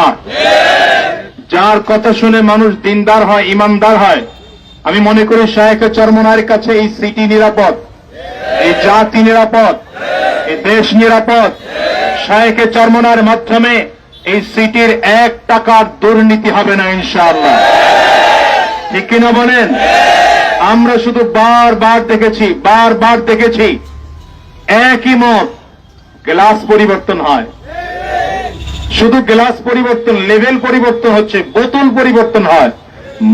না? যার কথা শুনে মানুষ দিনদার হয়, ইমানদার হয়। আমি মনে করি শায়েখে চরমনায়ের কাছে এই সিটি নিরাপদ, এই জাতি নিরাপদ, এই দেশ নিরাপদ। শায়েখে চরমনায়ের মাধ্যমে এই সিটির 1 টাকার দুর্নীতি হবে না ইনশাআল্লাহ। ঠিক কিনা বলেন? আমরা শুধু বারবার দেখেছি একই মত, গ্লাস পরিবর্তন হয়, শুধু গ্লাস পরিবর্তন, লেভেল পরিবর্তন হচ্ছে, বোতল পরিবর্তন হয়,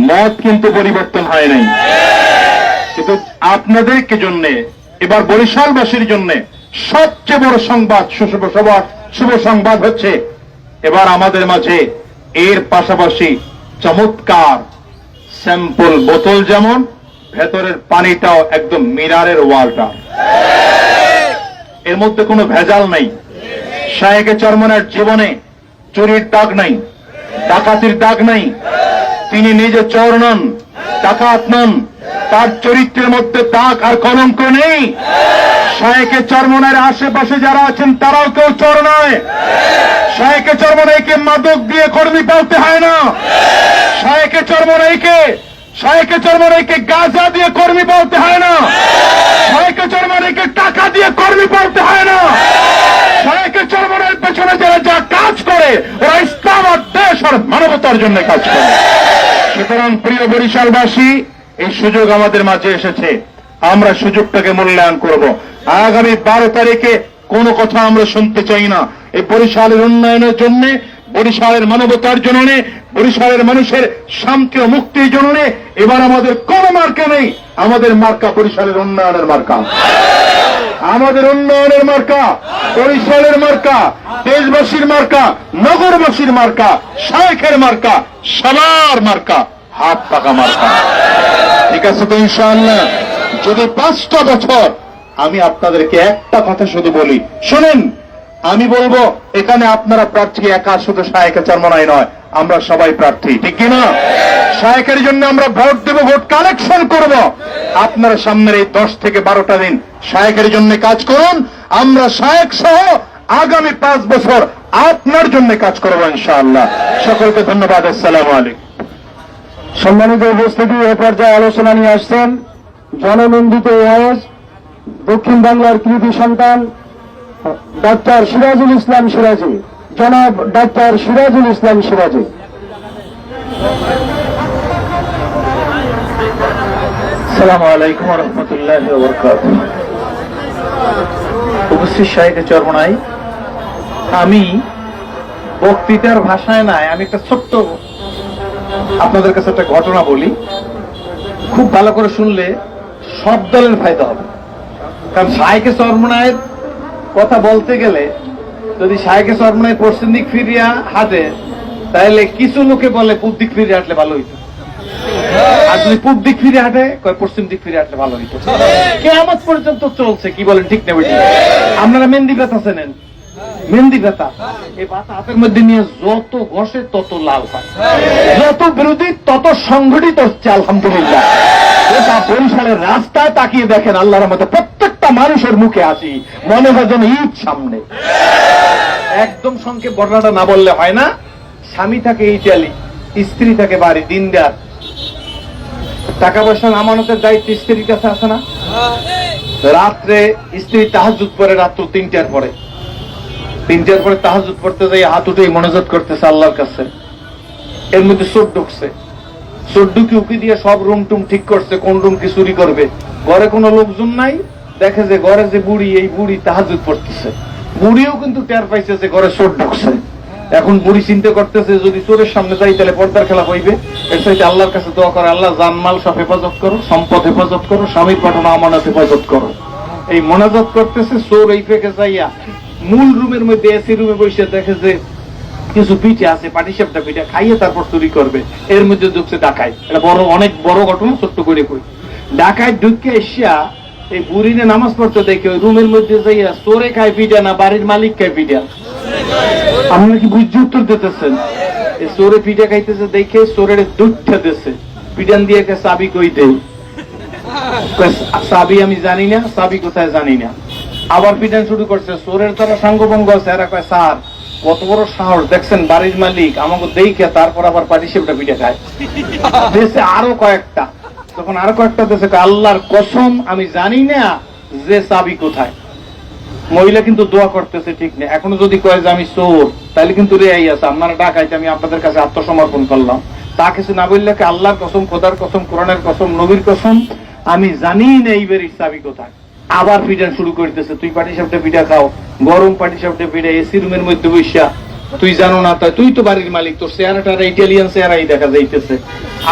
মত কিন্তু পরিবর্তন হয় নাই। কিন্তু আপনাদেরকে জন্য, এবার বরিশালবাসীর জন্য সবচেয়ে বড় সংবাদ, শুভ সংবাদ হচ্ছে এবার আমাদের মাঝে এর পাশাপাশি চমৎকার স্যাম্পল বোতল, যেমন ভেতরের পানিটাও একদম মিরারের ওয়ালটা, এর মধ্যে কোনো ভেজাল নাই। শায়েখে চরমনায়ের জীবনে চুরির দাগ নাই, ডাকাতির দাগ নাই। তিনি নিজে চোর নন, ডাকাত নন, তার চরিত্রের মধ্যে দাগ আর কলঙ্ক নেই। শায়েখে চরমনায়ের আশেপাশে যারা আছেন তারাও কেউ চোর নয়। শায়েখে চরমনাইকে মাদক দিয়ে কর্মী পালতে হয় না। শায়েখে চরমনাইকে গাঁজা দিয়ে কর্মী পালতে হয় না। শায়েখে চরমনাইকে টাকা দিয়ে কর্মী পালতে হয় না। শায়েখে চরমনাইয়ের পেছনে যারা যা কাজ করে ওরা ইসলাম আর দেশ আর মানবতার জন্য কাজ করে। সুতরাং প্রিয় বরিশালবাসী, এই সুযোগ আমাদের মাঝে এসেছে, আমরা সুযোগটাকে মূল্যায়ন করব। আগামী 12 তারিখে কোনো কথা আমরা শুনতে চাই না। এই বরিশালের উন্নয়নের জন্য, বরিশালের মানবতার জন্য, বরিশালের মানুষের শান্তি ও মুক্তির জন্য এবার আমাদের কোনো মার্কা নেই। আমাদের মার্কা বরিশালের উন্নয়নের মার্কা, আমাদের উন্নয়নের মার্কা, বরিশালের মার্কা, দেশবাসীর মার্কা, নগরবাসীর মার্কা, শায়েখের মার্কা, সবার মার্কা, হাত পাকা মার্কা। ঠিক আছে তো ইনশাআল্লাহ? যদি 5টা বছর আমি আপনাদেরকে একটা কথা শুধু বলি, শোনেন, আমি বলবো এখানে আপনারা প্রার্থী একা, শুধু শায়েখে চরমনাই নয়, আমরা সবাই প্রার্থী, ঠিক কিনা? শায়েখের জন্য আমরা ভোট দেব, ভোট কালেকশন করব। আপনারা সামনের এই 10 থেকে 12টা দিন শায়েখের জন্য কাজ করুন। আমরা শায়েখ সহ আগামী 5 বছর আপনার জন্য কাজ করব ইনশাআল্লাহ। সকলকে ধন্যবাদ। আসসালামু আলাইকুম। সম্মানিত উপস্থিতি, এ পর্যায়ে আলোচনা নিয়ে আসছেন জননন্দিত ওয়াইজ দক্ষিণ বাংলার কৃতি সন্তান ডাক্তার সিরাজুল ইসলাম সিরাজি, জনাব ডাক্তার সিরাজুল ইসলাম সিরাজি। আসসালামু আলাইকুম ওয়া রাহমাতুল্লাহি ওয়া বারাকাতুহু। উপস্থিত শায়েখে চরমনাই, আমি বক্তৃতার ভাষায় নাই, আমি একটা ছোট্ট আপনাদের কাছে একটা ঘটনা বলি। খুব ভালো করে শুনলে সব দলের ফায়দা হবে। কারণ শায়েখে চরমনাইয়ের কথা বলতে গেলে যদি শায়েখে চরমনাই পশ্চিম দিক ফিরিয়া হাঁটে, তাহলে কিছু লোকে বলে পূব দিক ফিরে হাঁটলে ভালো হইতো, আর যদি পূব দিক ফিরে হাঁটে কয় পশ্চিম দিক ফিরে হাঁটলে ভালো হইতো। কিয়ামত পর্যন্ত চলছে, কি বলেন? ঠিক নেবে? আপনারা মেহেন্দি ব্যথা চেনেন? মেহেন্দি ব্যথা, এই পাতা হাতের মধ্যে নিয়ে যত ঘষে তত লাল হয়, যত বিরোধী তত সংগঠিত হচ্ছে। আলহামদুলিল্লাহ, এটা বরিশালের রাস্তায় তাকিয়ে দেখেন, আল্লাহর রহমতে প্রত্যেকটা মানুষের মুখে আসি, মনে হয় যেন ঈদ সামনে। একদম সংক্ষেপ ঘটনাটা না বললে হয় না। স্বামী থাকে ইটালি, স্ত্রী থাকে বাড়ি, দিনদার, টাকা পয়সা আমানতের দায়িত্ব স্ত্রীর কাছে আছে না? রাত্রে স্ত্রী তাহাজ্জুদ পড়ে, রাত্র 3টার পরে তাহাজ্জুদ পড়তে যাই হাত উঠে মোনাজাত করতেছে আল্লাহর কাছে। এর মধ্যে চোর ঢুকছে, চোর ঢুকি উকি দিয়ে সব রুম টুম ঠিক করছে, কোন রুম কি চুরি করবে। ঘরে কোনো লোকজন নাই, দেখে যে ঘরে যে বুড়ি, এই বুড়ি তাহাজ্জুদ পড়তেছে। বুড়িও কিন্তু টের পাইছে যে ঘরে চোর ঢুকছে। এখন বুড়ি চিন্তা করতেছে যদি চোরের সামনে যাই তাহলে পর্দার খেলা হইবে, এর সাথে আল্লাহর কাছে দোয়া করে, আল্লাহ জানমাল সব হেফাজত করো, সম্পদ হেফাজত করো, স্বামীর পাঠানো আমানত হেফাজত করো। এই মোনাজাত করতেছে, চোর এই ফেকে যাইয়া মূল রুমের মধ্যে এসি রুমে বসে দেখে যে কিছু পিঠে আছে, পাটিসাপটা পিঠা খাইয়ে তারপর চুরি করবে। এর মধ্যে ঢুকছে ডাকাই। এটা বড়, অনেক বড় ঘটনা, ছোট্ট করে কই। ডাকাই ঢুকে এসিয়া এই বুড়িনে নামাজ পড়তে দেখে ওই রুমের মধ্যে যাইয়া চোরে খায় পিঠা না বাড়ির মালিক খায় পিঠা? আপনারা কি বুঝে উত্তর দিতেছেন? এই চোরে পিঠা খাইতেছে দেখে চোরের দুধটা দিচ্ছে, পিঠান দিয়ে চাবি কই দেয়, চাবি আমি জানি না, চাবি কোথায় জানি না। আবার পিটান শুরু করছে, চোরের তারা সাঙ্গভঙ্গ আছে। এরা কয় স্যার কত বড় সাহস দেখছেন, বাড়ির মালিক আমাকে দেখে তারপর আবার পাটিসাপটা পিঠা খায়। দেশে আরো কয়েকটা, তখন আরো কয়েকটা দেশে আল্লাহর কসম আমি জানি না যে চাবি কোথায়। মহিলা কিন্তু দোয়া করতেছে ঠিক না, এখনো যদি কয় যে আমি চোর তাহলে কিন্তু রেয়াই আছে, আপনারা ডাকাইতে আমি আপনাদের কাছে আত্মসমর্পণ করলাম। তা কিছু না বললে কি আল্লাহর কসম, খোদার কসম, কোরআনের কসম, নবীর কসম আমি জানি না এই বাড়ির চাবি কোথায়। আবার পিঠা শুরু করতেছে, তুই পাটিসাপটা পিঠা খাও, গরম পাটিসাপটা পিঠা এসি রুমের মধ্যে বসা, তুই জানো না তাই, তুই তো বাড়ির মালিক, তোর চেহারাটা ইটালিয়ান চেহারাই দেখা যাইতেছে।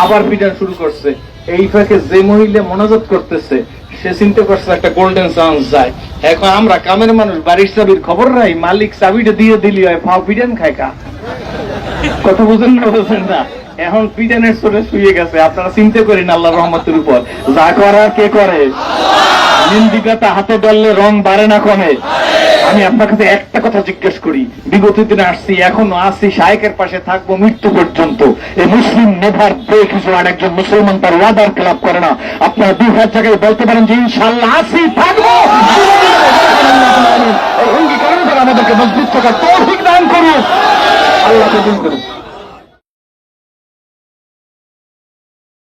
আবার পিঠা শুরু করছে। এই ফাঁকে যে মহিলা মনোযোগ করতেছে সে চিন্তা করছে একটা গোল্ডেন চান্স যায়। এখন আমরা কামের মানুষ, বাড়ির চাবির খবর নাই, মালিক চাবিটা দিয়ে দিলি হয়, ফাও পিটান খায় কা। কথা বুঝেন না, বুঝেন না? এখন পিটানের চোটে শুয়ে গেছে। আপনারা চিন্তা করেন আল্লাহর রহমতের উপর, যা করার কে করে। নিন্দিকাটা হাতে ধরলে রং বাড়ে না কমে। আমি আপনার কাছে একটা কথা জিজ্ঞেস করি, বিগত দিনে আসছি, এখনো আসছি, শায়েকের পাশে থাকবো মৃত্যু পর্যন্ত। এই মুসলিম নেভার ব্রেক ইজ ওয়ার্ড। একজন মুসলমান তার ওয়াদার খেলাপ করে না। আপনারা 2000 জায়গায় বলতে পারেন যে ইনশাআল্লাহ আসি থাকবো। এই অঙ্গীকার আমাদেরকে মজবুত থাকার তৌফিক দান করুন, আল্লাহ কবুল করুন।